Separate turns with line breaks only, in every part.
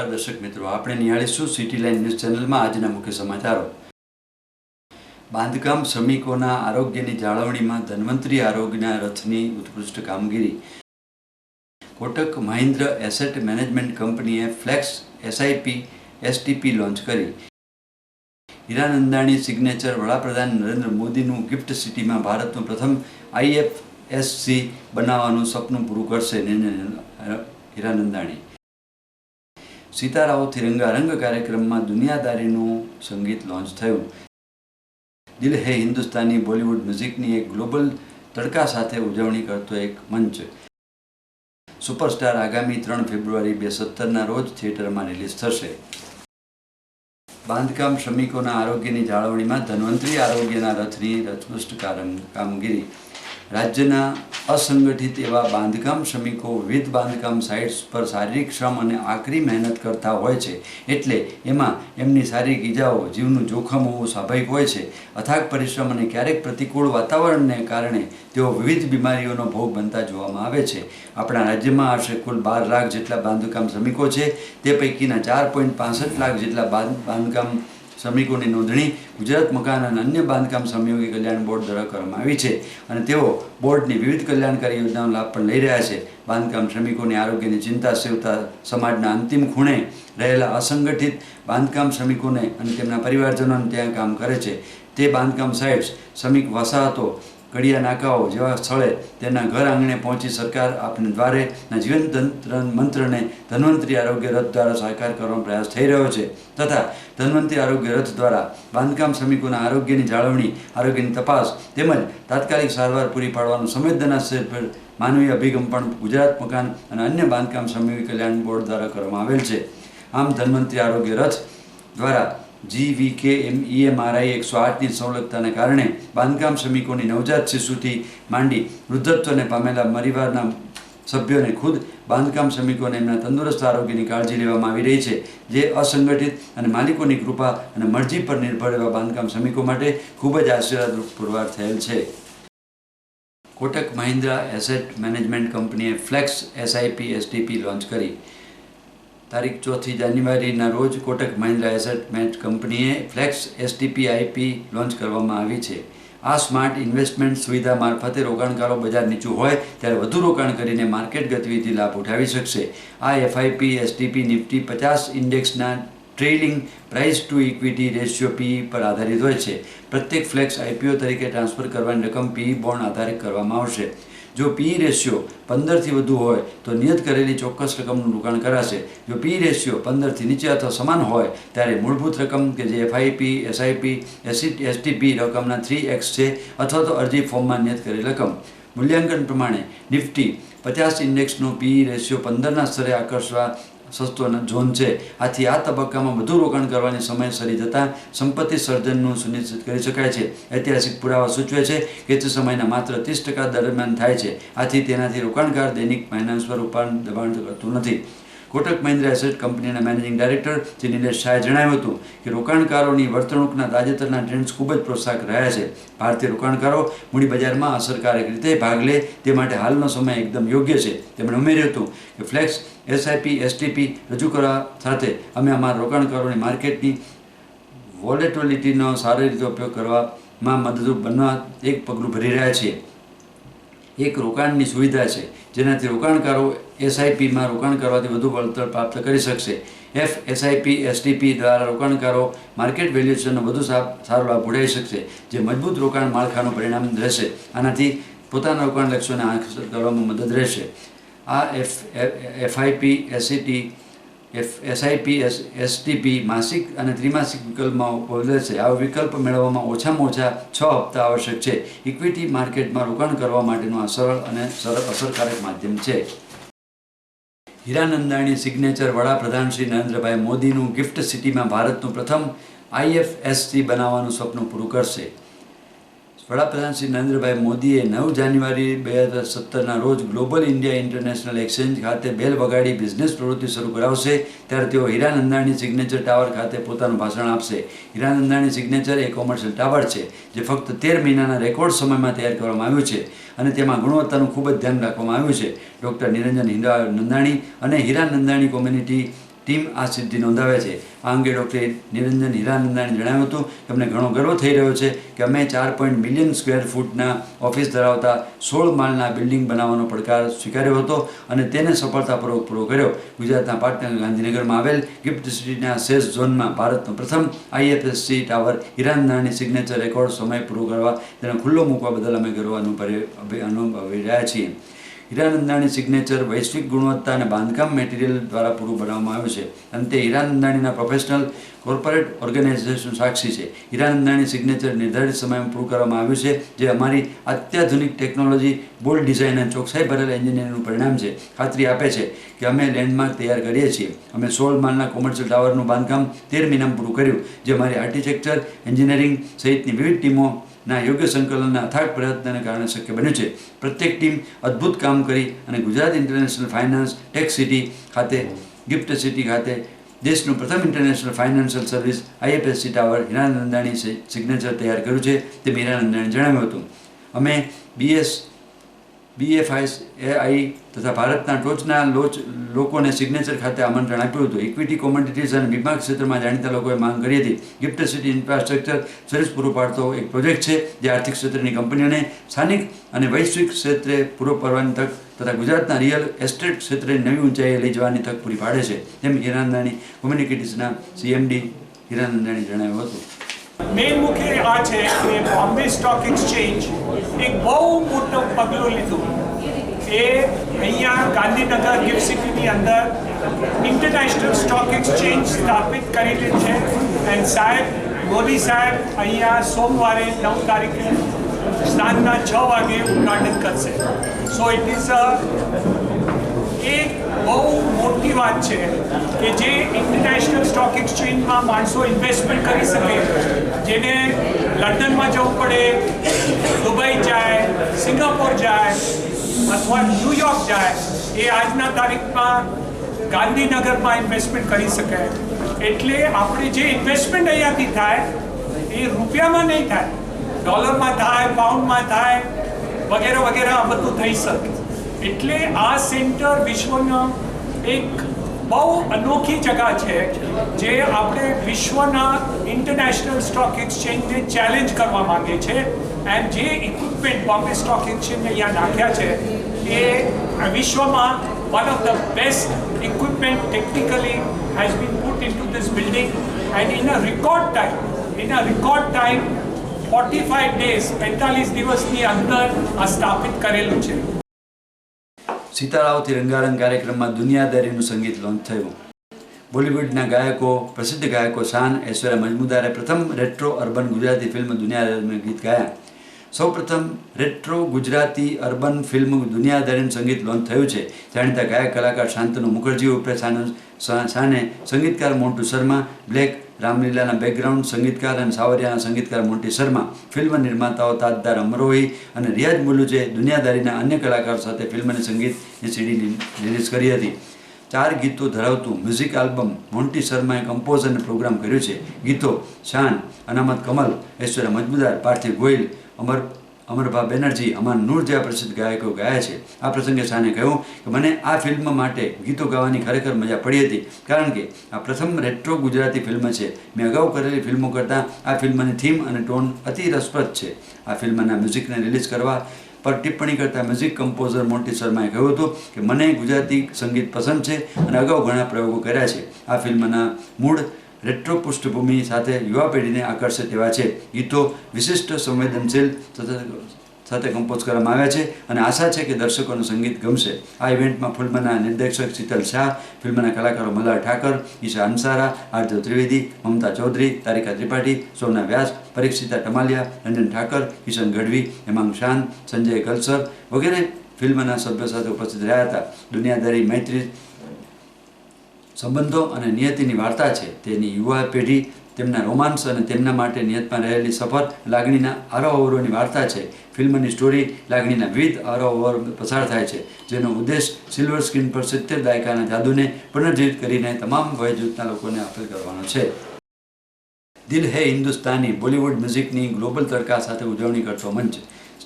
નમસ્કાર દર્શક મિત્રો, આપણે નિહાળીશું સિટી લાઇન ન્યૂઝ ચેનલમાં આજના મુખ્ય સમાચારો. બાંધકામ શ્રમિકોના આરોગ્યની જાળવણીમાં ધન્વંતરી આરોગ્યના રથની ઉત્કૃષ્ટ કામગીરી. કોટક મહિન્દ્ર એસેટ મેનેજમેન્ટ કંપનીએ ફ્લેક્સ એસઆઈપી એસટીપી લોન્ચ કરી. હીરાનંદાણી સિગ્નેચર. વડાપ્રધાન નરેન્દ્ર મોદીનું ગિફ્ટ સિટીમાં ભારતનું પ્રથમ આઈએફએસસી બનાવવાનું સપનું પૂરું કરશે હીરાનંદાણી. સિતારાઓથી રંગારંગ કાર્યક્રમમાં દુનિયાદારીનું સંગીત લોન્ચ થયું. દિલ હે હિન્દુસ્તાની બોલિવૂડ મ્યુઝિકની એક ગ્લોબલ તડકા સાથે ઉજવણી કરતો એક મંચ. સુપરસ્ટાર આગામી 3 ફેબ્રુઆરી 2017ના રોજ થિયેટરમાં રિલીઝ થશે. બાંધકામ શ્રમિકોના આરોગ્યની જાળવણીમાં ધન્વંતરી આરોગ્યના રથની ઉત્કૃષ્ટ કામગીરી. રાજ્યના અસંગઠિત એવા બાંધકામ શ્રમિકો વિવિધ બાંધકામ સાઇટ્સ પર શારીરિક શ્રમ અને આકરી મહેનત કરતા હોય છે, એટલે એમાં એમની શારીરિક ઈજાઓ, જીવનું જોખમ હોવું સ્વાભાવિક હોય છે. અથાગ પરિશ્રમ અને ક્યારેક પ્રતિકૂળ વાતાવરણને કારણે તેઓ વિવિધ બીમારીઓનો ભોગ બનતા જોવામાં આવે છે. આપણા રાજ્યમાં આશરે કુલ 12 લાખ જેટલા બાંધકામ શ્રમિકો છે. તે પૈકીના 4.65 લાખ જેટલા બાંધકામ શ્રમિકોની નોંધણી ગુજરાત મકાન અને અન્ય બાંધકામ શ્રમયોગી કલ્યાણ બોર્ડ દ્વારા કરવામાં આવી છે અને તેઓ બોર્ડની વિવિધ કલ્યાણકારી યોજનાનો લાભ પણ લઈ રહ્યા છે. બાંધકામ શ્રમિકોની આરોગ્યની ચિંતા સેવતા સમાજના અંતિમ ખૂણે રહેલા અસંગઠિત બાંધકામ શ્રમિકોને અને તેમના પરિવારજનોને ત્યાં કામ કરે છે. તે બાંધકામ સાઇટ્સ, શ્રમિક વસાહતો, કડિયા નાકાઓ જેવા સ્થળે તેના ઘર આંગણે પહોંચી સરકાર આપને દ્વારેના જીવન મંત્રને ધન્વંતરી આરોગ્ય રથ દ્વારા સાકાર કરવાનો પ્રયાસ થઈ રહ્યો છે તથા ધન્વંતરી આરોગ્ય રથ દ્વારા બાંધકામ શ્રમિકોના આરોગ્યની જાળવણી, આરોગ્યની તપાસ તેમજ તાત્કાલિક સારવાર પૂરી પાડવાનો સંવેદનાશીલ માનવીય અભિગમ પણ ગુજરાત મકાન અને અન્ય બાંધકામ શ્રમયોગી કલ્યાણ બોર્ડ દ્વારા કરવામાં આવેલ છે. આમ ધન્વંતરી આરોગ્ય રથ દ્વારા GVKEMRI 108ની સવલતતાને કારણે બાંધકામ શ્રમિકોની નવજાત શિશુથી માંડી વૃદ્ધત્વને પામેલા પરિવારના સભ્યોને ખુદ બાંધકામ શ્રમિકોને એમના તંદુરસ્ત આરોગ્યની કાળજી લેવામાં આવી રહી છે, જે અસંગઠિત અને માલિકોની કૃપા અને મરજી પર નિર્ભર એવા બાંધકામ શ્રમિકો માટે ખૂબ જ આશીર્વાદરૂપ પુરવાર થયેલ છે. કોટક મહિન્દ્રા એસેટ મેનેજમેન્ટ કંપનીએ ફ્લેક્સ એસઆઈપી એસટીપી લોન્ચ કરી. તારીખ 4 જાન્યુઆરીના રોજ કોટક મહિન્દ્રા એસેટ મેનેજમેન્ટ કંપનીએ ફ્લેક્સ એસટીપી આઈપી લોન્ચ કરવામાં આવી છે. આ સ્માર્ટ ઇન્વેસ્ટમેન્ટ સુવિધા મારફતે રોકાણકારો બજાર નીચું હોય ત્યારે વધુ રોકાણ કરીને માર્કેટ ગતિવિધિ લાભ ઉઠાવી શકશે. આ એફઆઈપી એસટીપી નિફ્ટી 50 ઇન્ડેક્સના trailing price to equity ratio PE પર આધારિત હોય છે. પ્રત્યેક ફ્લેક્સ આઈપીઓ તરીકે ટ્રાન્સફર કરવાની રકમ PE બોન્ડ આધારિત કરવામાં આવશે. જો PE રેશિયો 15થી વધુ હોય તો નિયત કરેલી ચોક્કસ રકમનું રોકાણ કરાશે. જો PE રેશિયો 15થી નીચે અથવા સમાન હોય ત્યારે મૂળભૂત રકમ કે જે એફઆઈપી એસઆઈપી એસટીપી રકમના 3x છે અથવા તો અરજી ફોર્મમાં નિયત કરેલી રકમ. મૂલ્યાંકન પ્રમાણે નિફ્ટી 50 ઇન્ડેક્સનો PE રેશિયો 15ના સ્તરે આકર્ષવા સસ્તો ઝોન છે. આથી આ તબક્કામાં વધુ રોકાણ કરવાની સમય સરી જતાં સંપત્તિ સર્જનનું સુનિશ્ચિત કરી શકાય છે. ઐતિહાસિક પુરાવા સૂચવે છે કે તે સમયના માત્ર 30% દરમિયાન થાય છે. આથી તેનાથી રોકાણકાર દૈનિક ફાઇનાન્સ પર દબાણ કરતું નથી. કોટક મહિન્દ્રા એસેટ કંપનીના મેનેજિંગ ડાયરેક્ટર શ્રી નિલેશ શાહે જણાવ્યું હતું કે રોકાણકારોની વર્તણૂકના તાજેતરના ટ્રેન્ડ્સ ખૂબ જ પ્રોત્સાહક રહ્યા છે. ભારતીય રોકાણકારો મૂડી બજારમાં અસરકારક રીતે ભાગ લે તે માટે હાલનો સમય એકદમ યોગ્ય છે. તેમણે ઉમેર્યું હતું કે ફ્લેક્સ એસઆઈપી એસટીપી રજૂ કરવા સાથે અમે અમારા રોકાણકારોની માર્કેટની વોલેટિલિટીનો સારી રીતે ઉપયોગ કરવામાં મદદરૂપ બનવા એક પગલું ભરી રહ્યા છીએ. એક રોકાણની સુવિધા છે જેનાથી રોકાણકારો એસઆઈપીમાં રોકાણ કરવાથી વધુ વળતર પ્રાપ્ત કરી શકશે. એસઆઈપી એસટીપી દ્વારા રોકાણકારો માર્કેટ વેલ્યુએશનનો વધુ સારો લાભ ઉઠાવી શકશે, જે મજબૂત રોકાણ માળખાનું પરિણામ રહેશે. આનાથી પોતાના રોકાણ લક્ષ્યોને હાંસલ કરવામાં મદદ રહેશે. આ એફઆઈપી એસઆઈપી એસટીપી માસિક અને ત્રિમાસિક વિકલ્પમાં ઉપલબ્ધ છે. આ વિકલ્પ મેળવવામાં ઓછામાં ઓછા 6 હપ્તા આવશ્યક છે. ઇક્વિટી માર્કેટમાં રોકાણ કરવા માટેનું આ સરળ અને અસરકારક માધ્યમ છે. હીરાનંદાણી સિગ્નેચર. વડાપ્રધાન શ્રી નરેન્દ્રભાઈ મોદીનું ગિફ્ટ સિટીમાં ભારતનું પ્રથમ આઈએફએસસી બનાવવાનું સપનું પૂરું કરશે. વડાપ્રધાન શ્રી નરેન્દ્રભાઈ મોદીએ 9 જાન્યુઆરી 2017ના રોજ ગ્લોબલ ઇન્ડિયા ઇન્ટરનેશનલ એક્સચેન્જ ખાતે બેલ વગાડી બિઝનેસ પ્રવૃત્તિ શરૂ કરાવશે ત્યારે તેઓ હીરાનંદાણી સિગ્નેચર ટાવર ખાતે પોતાનું ભાષણ આપશે. હીરાનંદાણી સિગ્નેચર એ કોમર્શિયલ ટાવર છે જે ફક્ત 13 મહિનાના રેકોર્ડ સમયમાં તૈયાર કરવામાં આવ્યું છે અને તેમાં ગુણવત્તાનું ખૂબ જ ધ્યાન રાખવામાં આવ્યું છે. ડૉક્ટર નિરંજન હીરાનંદાણી અને હીરાનંદાણી કોમ્યુનિટી ટીમ આ સિદ્ધિ નોંધાવે છે. આ અંગે ડૉક્ટર નિરંજન હીરાનંદાણીએ જણાવ્યું હતું કે અમને ઘણો ગર્વ થઈ રહ્યો છે કે અમે 4 મિલિયન સ્ક્વેર ફૂટના ઓફિસ ધરાવતા 16 માળના બિલ્ડિંગ બનાવવાનો પડકાર સ્વીકાર્યો હતો અને તેને સફળતાપૂર્વક પૂરો કર્યો. ગુજરાતના પાટનગર ગાંધીનગરમાં આવેલ ગિફ્ટ સિટીના સેસ ઝોનમાં ભારતનો પ્રથમ IFSC tower Hiranandani signature record સમય પૂરો કરવા તેને ખુલ્લો મૂકવા બદલ અમે ગર્વ અનુભવી રહ્યા છીએ. હીરાનંદાણી સિગ્નેચર વૈશ્વિક ગુણવત્તા અને બાંધકામ મટીરિયલ દ્વારા પૂરું બનાવવામાં આવ્યું છે. અંતે હીરાનંદાણીના પ્રોફેશનલ કોર્પોરેટ ઓર્ગેનાઇઝેશન સાક્ષી છે. હીરાનંદાણી સિગ્નેચર નિર્ધારિત સમયમાં પૂરું કરવામાં આવ્યું છે, જે અમારી અત્યાધુનિક ટેકનોલોજી, બોલ્ડ ડિઝાઇન અને ચોકસાઈ ભરેલ એન્જિનિયરિંગનું પરિણામ છે. ખાતરી આપે છે કે અમે લેન્ડમાર્ક તૈયાર કરીએ છીએ. અમે 16 માળના કોમર્શિયલ ટાવરનું બાંધકામ 13 મહિનામાં પૂરું કર્યું, જે અમારી આર્કિટેક્ચર, એન્જિનિયરિંગ સહિતની વિવિધ ટીમોના યોગ્ય સંકલનના અથાગ પ્રયત્નને કારણે શક્ય બન્યું છે. પ્રત્યેક ટીમ અદ્ભુત કામ કરી અને Gujarat international finance tech city ખાતે, ગિફ્ટ સિટી ખાતે દેશનું પ્રથમ international financial service IFSC tower Hiranandani signature તૈયાર કર્યું છે, તે હીરાનંદાણીએ જણાવ્યું હતું. અમે BFSI તથા ભારતના ટોચના લોકોને સિગ્નેચર ખાતે આમંત્રણ આપ્યું હતું. ઇક્વિટી, કોમોડિટીઝ અને વીમા ક્ષેત્રમાં જાણીતા લોકોએ માંગ કરી હતી. ગિફ્ટ સિટી ઇન્ફ્રાસ્ટ્રક્ચર સર્વિસ પૂરું પાડતો એક પ્રોજેક્ટ છે, જે આર્થિક ક્ષેત્રની કંપનીઓને સ્થાનિક અને વૈશ્વિક ક્ષેત્રે પૂરો પાડવાની તક તથા ગુજરાતના રિયલ એસ્ટેટ ક્ષેત્રે નવી ઊંચાઈએ લઈ જવાની તક પૂરી પાડે છે, તેમ હીરાનંદાણી કોમ્યુનિકેશન્સના CMD હીરાનંદાણીએ જણાવ્યું હતું.
મેઇન મુખ્ય આ છે કે બોમ્બે સ્ટોક એક્સચેન્જ એક બહુ મોટું પગલું લીધું. એ અહીંયા ગાંધીનગર ગિફ્ટ સિટીની અંદર ઇન્ટરનેશનલ સ્ટોક એક્સચેન્જ સ્થાપિત કરેલી છે. એન્ડ સાહેબ, મોદી સાહેબ અહીંયા સોમવારે 9 તારીખે સાંજના 6 વાગે ઉદ્ઘાટન કરશે. સો ઇટ ઇઝ એક બહુ મોટી વાત છે કે જે ઇન્ટરનેશનલ સ્ટોક એક્સચેન્જમાં માણસો ઇન્વેસ્ટમેન્ટ કરી શકે, જેને લંડનમાં જવું પડે, દુબઈ જાય, સિંગાપોર જાય અથવા ન્યૂયોર્ક જાય, એ આજના તારીખમાં ગાંધીનગરમાં ઇન્વેસ્ટમેન્ટ કરી શકે. એટલે આપણે જે ઇન્વેસ્ટમેન્ટ અહીંયાથી થાય એ રૂપિયામાં નહીં થાય, ડોલરમાં થાય, પાઉન્ડમાં થાય, વગેરે વગેરે આ બધું થઈ શકે. એટલે આ સેન્ટર વિશ્વનો એક બહુ અનોખી જગા છે, જે આપણે વિશ્વના ઇન્ટરનેશનલ સ્ટોક એક્સચેન્જને ચેલેન્જ કરવા માંગે છે. એન્ડ જે ઇક્વિપમેન્ટ બોમ્બે સ્ટોક એક્સચેન્જને અહીંયા નાખ્યા છે એ વિશ્વમાં one of the best equipment technically has been put in two this building. And in a record time 45 days 45 દિવસની અંદર આ સ્થાપિત કરેલું છે.
સીતારાઓથી રંગારંગ કાર્યક્રમમાં દુનિયાદારીનું સંગીત લોન્ચ થયું. બોલિવૂડના ગાયકો, પ્રસિદ્ધ ગાયકો શાન, ઐશ્વર્યા મજમુદારે પ્રથમ રેટ્રો અર્બન ગુજરાતી ફિલ્મ દુનિયાદારીનું ગીત ગાયા. સૌપ્રથમ રેટ્રો ગુજરાતી અર્બન ફિલ્મ દુનિયાદારીનું સંગીત લોન્ચ થયું છે. જાણીતા ગાયક કલાકાર શાંતનુ મુખર્જી ઉપરે શાને સંગીતકાર મોન્ટુ શર્મા, બ્લેક, રામલીલાના બેકગ્રાઉન્ડ સંગીતકાર અને સાવરિયાના સંગીતકાર મોન્ટી શર્મા, ફિલ્મ નિર્માતાઓ તાજદાર અમરોહી અને રિયાઝ મુલુજે દુનિયાદારીના અન્ય કલાકારો સાથે ફિલ્મની સંગીતની CD રિલીઝ કરી હતી. 4 ગીતો ધરાવતું મ્યુઝિક આલ્બમ મોન્ટી શર્માએ કમ્પોઝ અને પ્રોગ્રામ કર્યું છે. ગીતો શાન, અનામત કમલ, ઐશ્વર્યા મજમુદાર, પાર્થિવ ગોયલ, અમરભા બેનર્જી, અમાન નૂર જેવા પ્રસિદ્ધ ગાયકો ગાયા છે. આ પ્રસંગે શાને કહ્યું કે મને આ ફિલ્મ માટે ગીતો ગાવાની ખરેખર મજા પડી હતી, કારણ કે આ પ્રથમ રેટ્રો ગુજરાતી ફિલ્મ છે. મેં અગાઉ કરેલી ફિલ્મો કરતાં આ ફિલ્મની થીમ અને ટોન અતિ રસપ્રદ છે. આ ફિલ્મના મ્યુઝિકને રિલીઝ કરવા પર ટિપ્પણી કરતા મ્યુઝિક કમ્પોઝર મોન્ટી શર્માએ કહ્યું હતું કે મને ગુજરાતી સંગીત પસંદ છે અને અગાઉ ઘણા પ્રયોગો કર્યા છે. આ ફિલ્મના મૂળ રેટ્રો પૃષ્ઠભૂમિ સાથે યુવા પેઢીને આકર્ષે તેવા છે. ગીતો વિશિષ્ટ સંવેદનશીલ સાથે કમ્પોઝ કરવામાં આવ્યા છે અને આશા છે કે દર્શકોનું સંગીત ગમશે. આ ઇવેન્ટમાં ફિલ્મના નિર્દેશક શીતલ શાહ, ફિલ્મના કલાકારો મલ્હાર ઠાકર, ઈશા અંસારા, આરજવ ત્રિવેદી, મમતા ચૌધરી, તારિકા ત્રિપાઠી, સોમના વ્યાસ, પરીક્ષિતા ટમાલિયા, રંજન ઠાકર, કિશન ગઢવી, હેમાંગ શાન, સંજય કલસર વગેરે ફિલ્મના સભ્યો સાથે ઉપસ્થિત રહ્યા હતા. દુનિયાદારી મૈત્રી, સંબંધો અને નિયતિની વાર્તા છે. તેની યુવા પેઢી, તેમના રોમાન્સ અને તેમના માટે નિયતમાં રહેલી સફર, લાગણીના આરોહવરોની વાર્તા છે. ફિલ્મની સ્ટોરી લાગણીના વિવિધ આરોહવર પસાર થાય છે, જેનો ઉદ્દેશ સિલ્વર સ્ક્રીન પર 70 દાયકાના જાદુને પુનર્જીવિત કરીને તમામ વયજૂથના લોકોને અપીલ કરવાનો છે. દિલ હે હિન્દુસ્તાની બોલિવૂડ મ્યુઝિકની ગ્લોબલ તડકા સાથે ઉજવણી કરતો મંચ.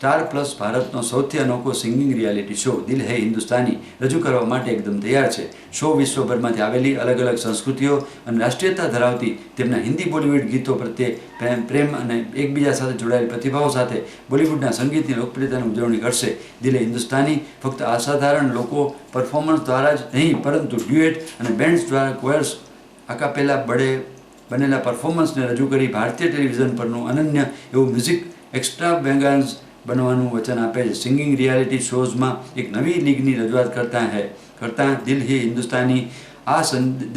સ્ટાર પ્લસ ભારતનો સૌથી અનોખો સિંગિંગ રિયાલિટી શો દિલ હૈ હિન્દુસ્તાની રજૂ કરવા માટે એકદમ તૈયાર છે. શો વિશ્વભરમાંથી આવેલી અલગ અલગ સંસ્કૃતિઓ અને રાષ્ટ્રીયતા ધરાવતી તેમના હિન્દી બોલિવૂડ ગીતો પ્રત્યે પ્રેમ અને એકબીજા સાથે જોડાયેલ પ્રતિભાવો સાથે બોલિવૂડના સંગીતની લોકપ્રિયતાની ઉજવણી કરશે. દિલ હૈ હિન્દુસ્તાની ફક્ત અસાધારણ લોકો પરફોર્મન્સ દ્વારા જ નહીં, પરંતુ ડ્યુએટ અને બેન્ડ્સ દ્વારા કોયર્સ આકાપેલા બનેલા પરફોર્મન્સને રજૂ કરી ભારતીય ટેલિવિઝન પરનું અનન્ય એવું મ્યુઝિક એક્સ્ટ્રાવેગાન્સ બનવાનું વચન આપે છે. સિંગિંગ રિયાલિટી શોઝમાં એક નવી લીગની રજૂઆત કરતાં દિલ હૈ હિન્દુસ્તાની આ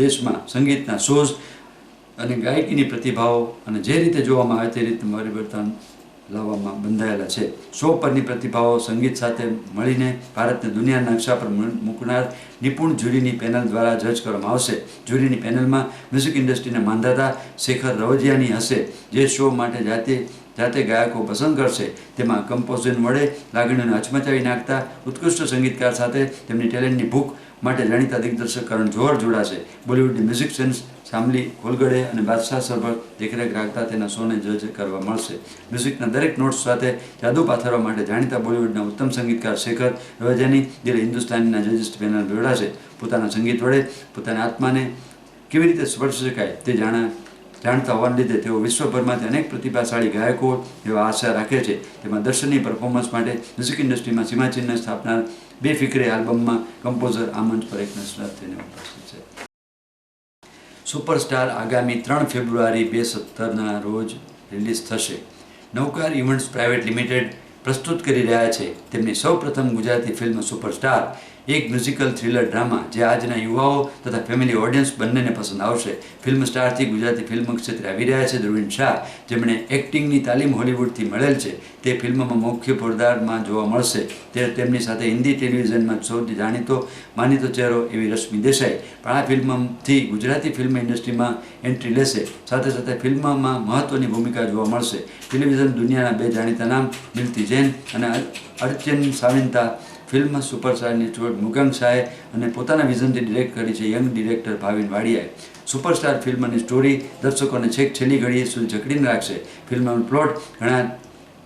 દેશમાં સંગીતના શોઝ અને ગાયકીની પ્રતિભાવો અને જે રીતે જોવામાં આવે તે રીતે પરિવર્તન લાવવામાં બંધાયેલા છે. શો પરની પ્રતિભાવો સંગીત સાથે મળીને ભારતને દુનિયાના નકશા પર મૂકનાર નિપુણ જ્યુરીની પેનલ દ્વારા જજ કરવામાં આવશે. જ્યુરીની પેનલમાં મ્યુઝિક ઇન્ડસ્ટ્રીના માંધાતા શેખર રવજીયાની હશે, જે શો માટે જાતે ગાયકો પસંદ કરશે. તેમાં કમ્પોઝિશન વડે લાગણીઓને હચમચાવી નાખતા ઉત્કૃષ્ટ સંગીતકાર સાથે તેમની ટેલેન્ટની ભૂખ માટે જાણીતા દિગ્દર્શક કરણ જોહર જોડાશે. બોલિવૂડની મ્યુઝિક સેન્સ શામલી ખોલગડે અને બાદશાહ સભર દેખરેખ રાખતા તેના શોને જજ કરવા મળશે. મ્યુઝિકના દરેક નોટ્સ સાથે જાદુ પાથરવા માટે જાણીતા બોલિવૂડના ઉત્તમ સંગીતકાર શેખર રવજીયાની દિલ હિન્દુસ્તાનીના જજીસ પેનલ જોડાશે. પોતાના સંગીત વડે પોતાના આત્માને કેવી રીતે સ્પર્શી શકાય તે જાણતા હોવાને લીધે તેઓ વિશ્વભરમાંથી અનેક પ્રતિભાશાળી ગાયકો એવા આશા રાખે છે. તેમાં દર્શનીય પરફોર્મન્સ માટે મ્યુઝિક ઇન્ડસ્ટ્રીમાં સીમાચિહ્ન સ્થાપનાર બેફિક્રે આલ્બમમાં કમ્પોઝર આ મંચ પર એક નસરત થઈને ઉપસ્થિત છે. સુપરસ્ટાર આગામી 3 ફેબ્રુઆરી 2017ના રોજ રિલીઝ થશે. નવકાર ઇવેન્ટ્સ પ્રાઇવેટ લિમિટેડ પ્રસ્તુત કરી રહ્યા છે તેમની સૌપ્રથમ ગુજરાતી ફિલ્મ સુપરસ્ટાર, એક મ્યુઝિકલ થ્રિલર ડ્રામા જે આજના યુવાઓ તથા ફેમિલી ઓડિયન્સ બંનેને પસંદ આવશે. ફિલ્મ સ્ટારથી ગુજરાતી ફિલ્મ ક્ષેત્રે આવી રહ્યા છે ધ્રુવીન શાહ, જેમણે એક્ટિંગની તાલીમ હોલિવૂડથી મળેલ છે. તે ફિલ્મમાં મુખ્ય કિરદારમાં જોવા મળશે. તે તેમની સાથે હિન્દી ટેલિવિઝનમાં સૌથી માનીતો ચહેરો એવી રશ્મિ દેસાઈ પણ આ ફિલ્મથી ગુજરાતી ફિલ્મ ઇન્ડસ્ટ્રીમાં એન્ટ્રી લેશે. સાથે સાથે ફિલ્મમાં મહત્ત્વની ભૂમિકા જોવા મળશે. ટેલિવિઝન દુનિયાના 2 જાણીતા નામ મિલ્તી જૈન અને અર્ચન સાવિંતા ફિલ્મ સુપરસ્ટારની ચોટ મુગંગ શાહે અને પોતાના વિઝનથી ડિરેક્ટ કરી છે યંગ ડિરેક્ટર ભાવિન વાડિયાએ. સુપરસ્ટાર ફિલ્મની સ્ટોરી દર્શકોને છેક છેલ્લી ઘડીએ સુધી જકડીને રાખશે. ફિલ્મનો પ્લોટ ઘણા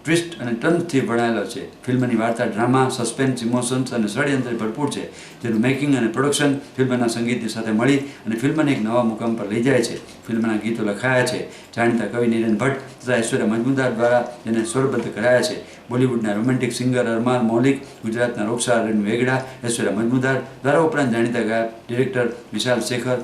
ટ્વિસ્ટ અને ટર્ન્સથી ભણાયેલો છે. ફિલ્મની વાર્તા ડ્રામા, સસ્પેન્સ, ઇમોશન્સ અને ષડયંત્ર ભરપૂર છે, જેનું મેકિંગ અને પ્રોડક્શન ફિલ્મના સંગીતની સાથે મળી અને ફિલ્મને એક નવા મુકામ પર લઈ જાય છે. ફિલ્મના ગીતો લખાયા છે જાણીતા કવિ નીરેન ભટ્ટ તથા ઐશ્વર્યા મજમુદાર દ્વારા, જેને સ્વરબદ્ધ કરાયા છે. બોલિવૂડના રોમેન્ટિક સિંગર અરમાન મૌલિક, ગુજરાતના રોકસ્ટાર રેણુ વેગડા, ઐશ્વર્યા મજમુદાર દ્વારા ઉપરાંત જાણીતા ગાયક ડિરેક્ટર વિશાલ શેખર,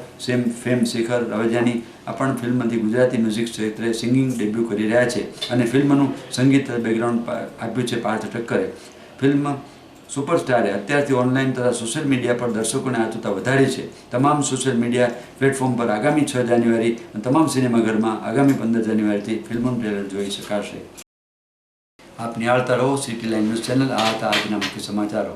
ફેમ શેખર રવજીયાની આ પણ ફિલ્મથી ગુજરાતી મ્યુઝિક ક્ષેત્રે સિંગિંગ ડેબ્યુ કરી રહ્યા છે અને ફિલ્મનું સંગીત બેકગ્રાઉન્ડ આપ્યું છે પાર્થ ઠક્કરે. ફિલ્મ સુપરસ્ટારે અત્યારથી ઓનલાઈન તથા સોશિયલ મીડિયા પર દર્શકોને આતુરતા વધારી છે. તમામ સોશિયલ મીડિયા પ્લેટફોર્મ પર આગામી 6 જાન્યુઆરી અને તમામ સિનેમાઘરમાં આગામી 15 જાન્યુઆરીથી ફિલ્મનું ટ્રેલર જોઈ શકાશે. આપ નિહાળતા રહો સિટી લાઇન ન્યૂઝ ચેનલ. આ હતા આજના મુખ્ય સમાચારો.